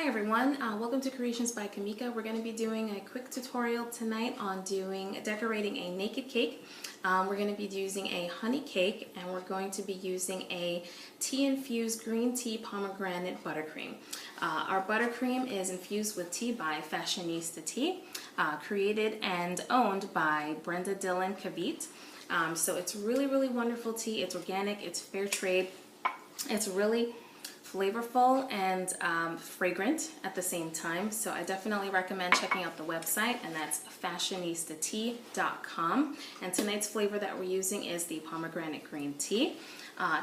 Hi everyone, welcome to Creations by Kamika. We're going to be doing a quick tutorial tonight on decorating a naked cake. We're going to be using a honey cake, and we're going to be using a tea-infused green tea pomegranate buttercream. Our buttercream is infused with tea by Fashionista tea, created and owned by Brenda Dillon Kavit. So it's really wonderful tea. It's organic, it's fair trade, it's really flavorful and fragrant at the same time. So I definitely recommend checking out the website, and that's fashionistatea.com. And tonight's flavor that we're using is the pomegranate green tea.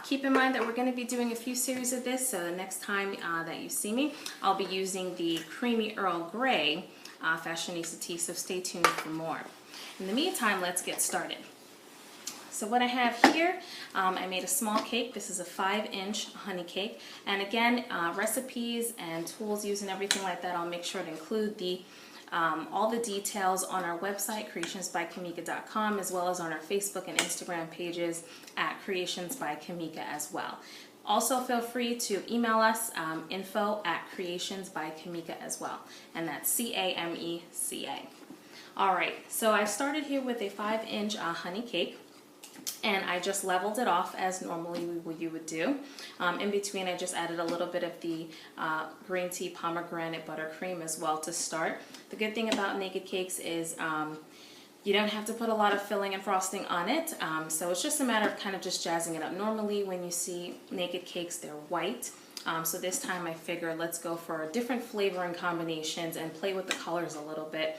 Keep in mind that we're going to be doing a few series of this, so the next time that you see me, I'll be using the creamy Earl Grey Fashionista tea, so stay tuned for more. In the meantime, let's get started. So what I have here, I made a small cake. This is a 5-inch honey cake. And again, recipes and tools used and everything like that, I'll make sure to include all the details on our website, creationsbykamika.com, as well as on our Facebook and Instagram pages at Creations by Kamika as well. Also, feel free to email us, info@creationsbykamika as well. And that's C-A-M-E-C-A. All right, so I started here with a 5-inch honey cake. And I just leveled it off as normally you would do. In between, I just added a little bit of the green tea pomegranate buttercream as well to start. The good thing about naked cakes is you don't have to put a lot of filling and frosting on it. So it's just a matter of kind of just jazzing it up. Normally when you see naked cakes, they're white. So this time I figured let's go for different flavoring combinations and play with the colors a little bit.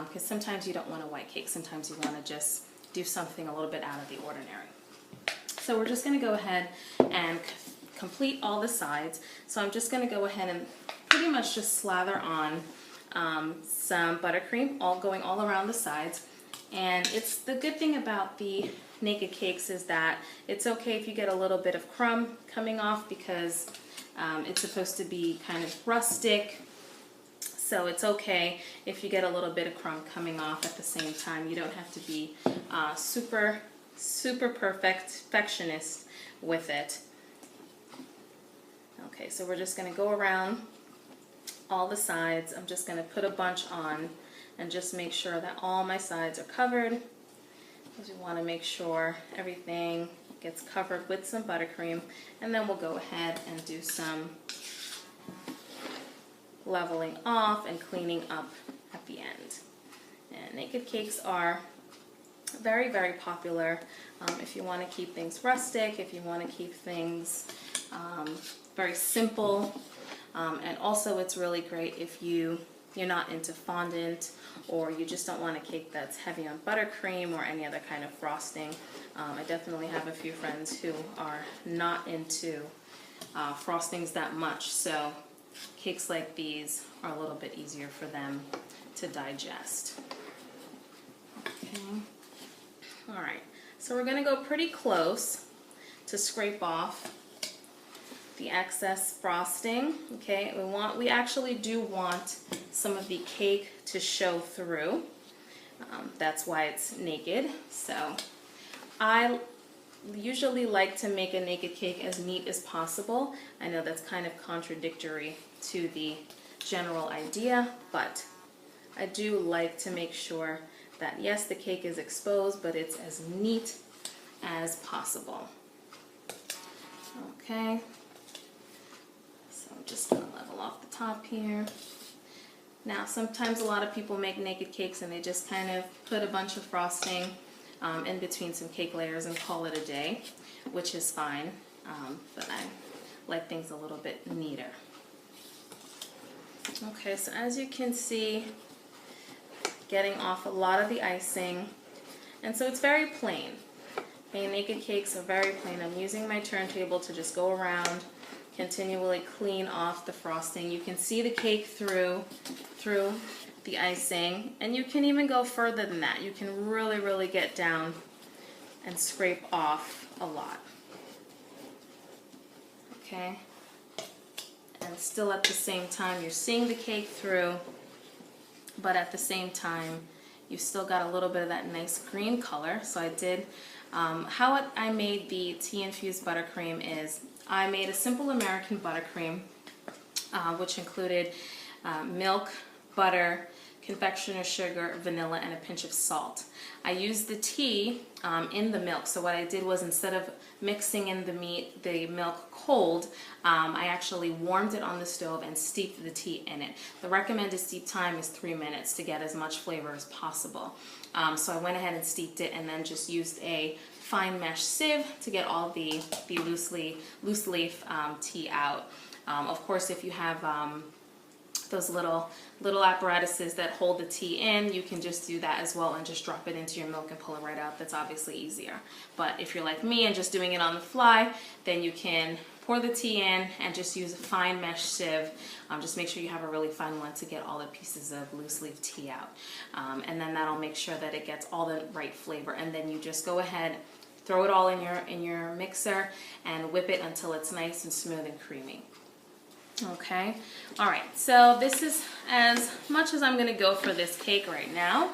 Because sometimes you don't want a white cake. Sometimes you want to just do something a little bit out of the ordinary. So we're just going to go ahead and complete all the sides. So I'm just going to go ahead and pretty much just slather on some buttercream, going all around the sides. And it's the good thing about the naked cakes is that it's okay if you get a little bit of crumb coming off, because it's supposed to be kind of rustic. So it's okay if you get a little bit of crumb coming off at the same time. You don't have to be super perfectionist with it. Okay, so we're just going to go around all the sides. I'm just going to put a bunch on and just make sure that all my sides are covered, because we want to make sure everything gets covered with some buttercream. And then we'll go ahead and do some leveling off and cleaning up at the end. And naked cakes are very popular if you want to keep things rustic, if you want to keep things very simple, and also it's really great if you're not into fondant, or you just don't want a cake that's heavy on buttercream or any other kind of frosting. I definitely have a few friends who are not into frostings that much, so cakes like these are a little bit easier for them to digest. Okay. All right, so we're going to go pretty close to scrape off the excess frosting. Okay, we actually do want some of the cake to show through. That's why it's naked. So I usually like to make a naked cake as neat as possible. I know that's kind of contradictory to the general idea, but I do like to make sure that yes, the cake is exposed, but it's as neat as possible. Okay, so I'm just going to level off the top here. Now, sometimes a lot of people make naked cakes and they just kind of put a bunch of frosting in between some cake layers and call it a day, which is fine, but I like things a little bit neater. Okay, so as you can see, getting off a lot of the icing, and so it's very plain. Okay, naked cakes are very plain. I'm using my turntable to just go around, continually clean off the frosting. You can see the cake through the icing, and you can even go further than that. You can really get down and scrape off a lot. Okay, and still at the same time you're seeing the cake through, but at the same time you still got a little bit of that nice green color. So I did how I made the tea infused buttercream is I made a simple American buttercream which included milk, butter, confectioner's sugar, vanilla, and a pinch of salt. I used the tea in the milk. So what I did was, instead of mixing in the milk cold, I actually warmed it on the stove and steeped the tea in it. The recommended steep time is 3 minutes to get as much flavor as possible. So I went ahead and steeped it, and then just used a fine mesh sieve to get all the loose leaf tea out. Of course, if you have those little apparatuses that hold the tea in, you can just do that as well and just drop it into your milk and pull it right out. That's obviously easier. But if you're like me and just doing it on the fly, then you can pour the tea in and just use a fine mesh sieve. Just make sure you have a really fine one to get all the pieces of loose leaf tea out. And then that'll make sure that it gets all the right flavor. And then you just go ahead, throw it all in your mixer and whip it until it's nice and smooth and creamy. Okay, all right, so this is as much as I'm going to go for this cake right now.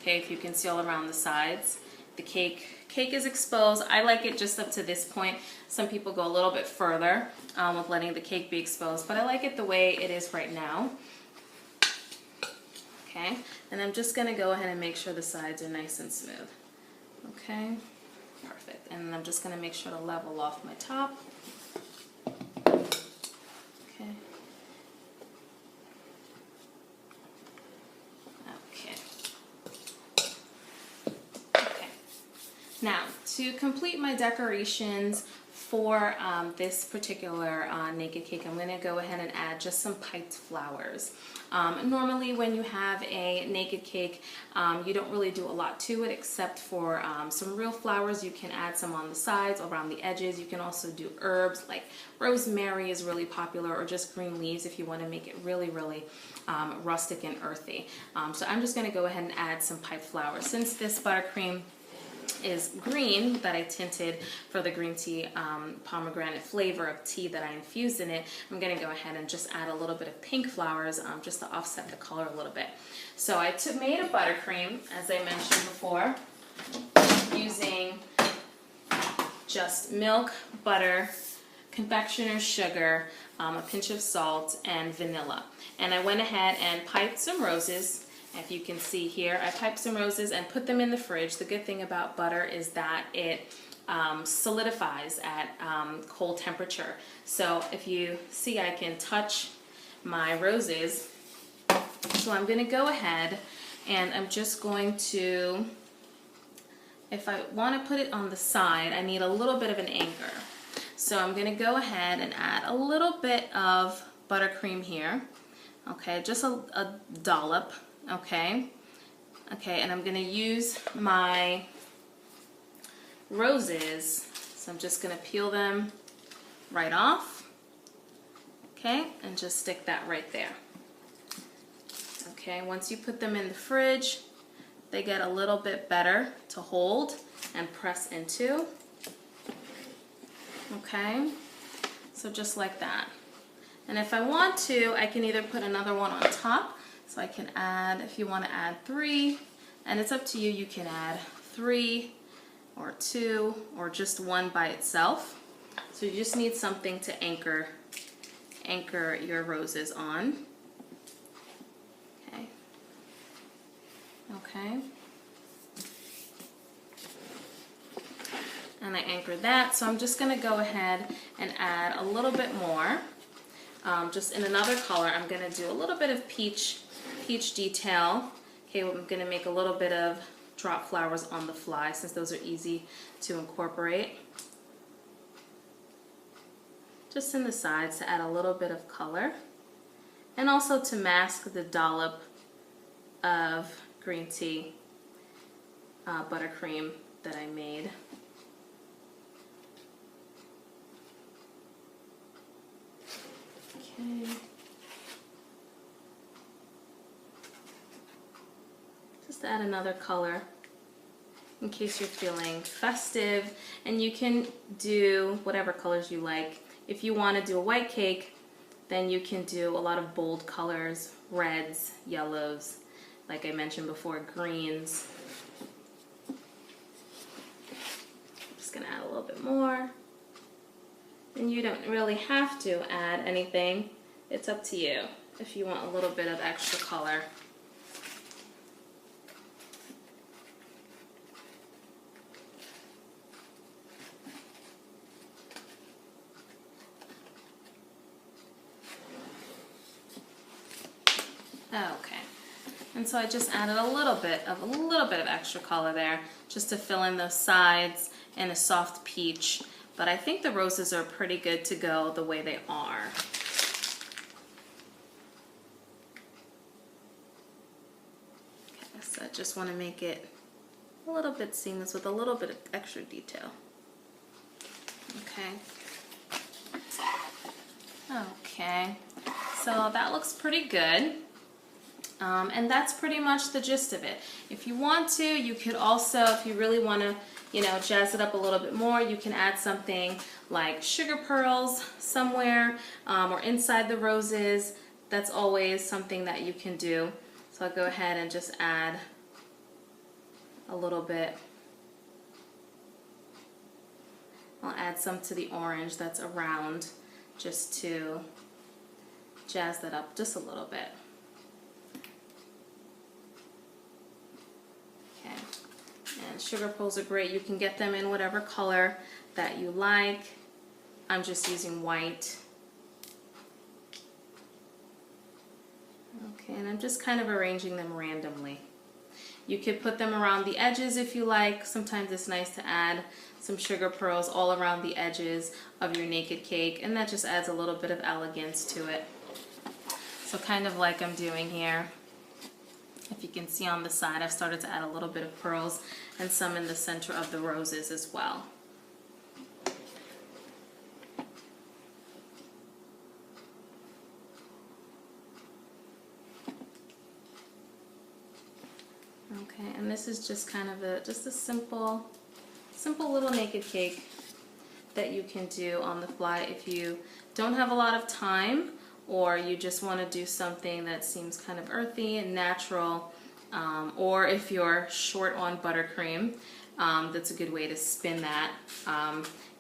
Okay, if you can see all around the sides, the cake is exposed. I like it just up to this point. Some people go a little bit further with letting the cake be exposed, but I like it the way it is right now. Okay, and I'm just going to go ahead and make sure the sides are nice and smooth. Okay, perfect. And then I'm just going to make sure to level off my top. Now, to complete my decorations for this particular naked cake, I'm going to go ahead and add just some piped flowers. Normally when you have a naked cake, you don't really do a lot to it except for some real flowers. You can add some on the sides, around the edges. You can also do herbs like rosemary is really popular, or just green leaves if you want to make it really, really rustic and earthy. So I'm just going to go ahead and add some piped flowers. Since this buttercream is green, that I tinted for the green tea pomegranate flavor of tea that I infused in it, I'm going to go ahead and just add a little bit of pink flowers just to offset the color a little bit. So I made a buttercream, as I mentioned before, using just milk, butter, confectioner's sugar, a pinch of salt, and vanilla. And I went ahead and piped some roses. If you can see here, I piped some roses and put them in the fridge. The good thing about butter is that it solidifies at cold temperature. So if you see, I can touch my roses. So I'm going to go ahead and I'm just going to, if I want to put it on the side, I need a little bit of an anchor. So I'm going to go ahead and add a little bit of buttercream here. Okay, just a dollop. Okay, and I'm going to use my roses, so I'm just going to peel them right off, okay, and just stick that right there. Okay, once you put them in the fridge, they get a little bit better to hold and press into. Okay, so just like that. And if I want to, I can either put another one on top. So I can add, if you want to add 3, and it's up to you, you can add 3 or 2 or just 1 by itself. So you just need something to anchor your roses on. Okay. Okay. And I anchored that, so I'm just going to go ahead and add a little bit more. Just in another color, I'm going to do a little bit of peach detail. Okay, well, I'm going to make a little bit of drop flowers on the fly, since those are easy to incorporate. Just in the sides to add a little bit of color, and also to mask the dollop of green tea buttercream that I made. Okay. Just add another color in case you're feeling festive, and you can do whatever colors you like. If you want to do a white cake, then you can do a lot of bold colors, reds, yellows, like I mentioned before, greens. Just gonna add a little bit more. And you don't really have to add anything it's up to you if you want a little bit of extra color. Okay, and so I just added a little bit of extra color there, just to fill in those sides and a soft peach. But I think the roses are pretty good to go the way they are. Okay, so I just want to make it a little bit seamless with a little bit of extra detail. Okay. Okay, so that looks pretty good. And that's pretty much the gist of it. If you want to, you could also, if you really want to, you know, jazz it up a little bit more, you can add something like sugar pearls somewhere or inside the roses. That's always something that you can do. So I'll go ahead and just add a little bit. I'll add some to the orange that's around just to jazz that up just a little bit. And sugar pearls are great. You can get them in whatever color that you like. I'm just using white. Okay, and I'm just kind of arranging them randomly. You could put them around the edges if you like. Sometimes it's nice to add some sugar pearls all around the edges of your naked cake, and that just adds a little bit of elegance to it. So kind of like I'm doing here. If you can see on the side, I've started to add a little bit of pearls and some in the center of the roses as well. Okay, and this is just kind of a simple little naked cake that you can do on the fly if you don't have a lot of time, or you just want to do something that seems kind of earthy and natural, or if you're short on buttercream, that's a good way to spin that.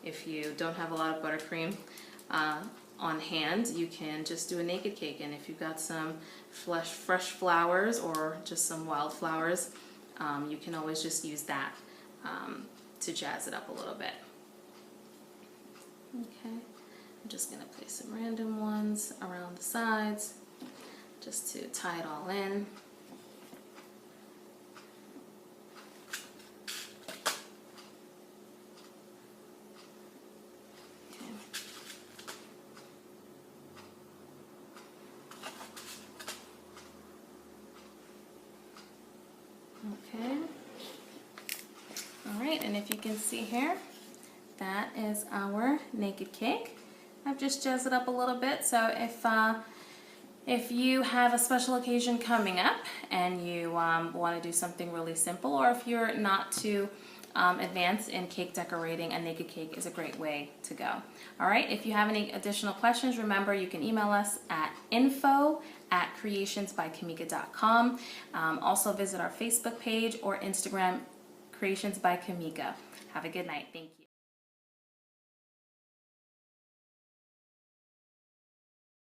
If you don't have a lot of buttercream on hand, you can just do a naked cake, and if you've got some fresh flowers or just some wildflowers, you can always just use that to jazz it up a little bit. Okay. I'm just going to place some random ones around the sides just to tie it all in. Okay. All right, and if you can see here, that is our naked cake. I've just jazzed it up a little bit, so if you have a special occasion coming up and you want to do something really simple, or if you're not too advanced in cake decorating, a naked cake is a great way to go. All right, if you have any additional questions, remember you can email us at info@creationsbykamika.com. Also visit our Facebook page or Instagram, Creations by Kamika. Have a good night. Thank you.